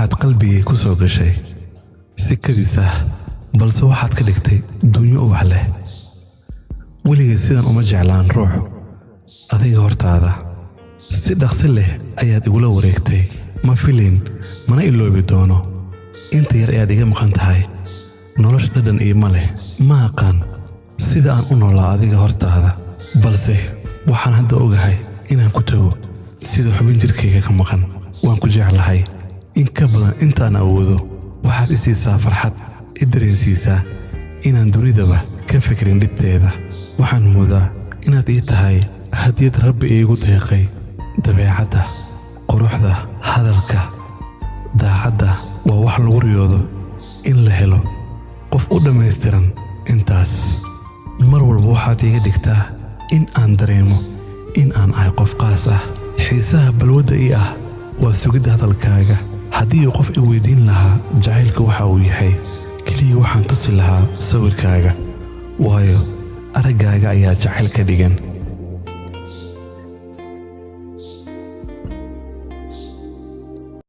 waxaad qalbigay ku soo gashay si kadis ah, balse waxaad ka dhigtay dunyo ubax leh. weligay sidan uma jeclaan ruux adiga hortaada. si dhaqsi leh ayaad igula wareegtay, ma filin mana iloobi doono inta yar ayaad iga maqan tahay. nolosha dhadhan iima leh, ma aqaan sida aan u noolaa adiga hortaada, balse waxaan hadda ogahay inaan ku tago sida xubin jirkayga ka maqan. waan ku jeclahay in ka badan intaan awoodo. waxaad i siisaa farxad, i dareensiisaa inaan dunidaba ka fikirin dhibteeda. waxaan moodaa inaad ii tahay hadiyad Rabbi iigu deeqay. dabeecadda, quruxda, hadalka, daacadda waa wax lagu riyoodo in la helo qof u dhammaystiran intaas. mar walba waxaad iga dhigtaa in aan dareemo in aan ahay qof qaas ah. xiisaha balwadda ii ah waa sugidda hadalkaaga. haddii qof i weydiin lahaa jacaylka waxa uu yahay, keliya waxaan tusi lahaa sawirkaaga, waayo araggaaga ayaa jacayl ka dhigan.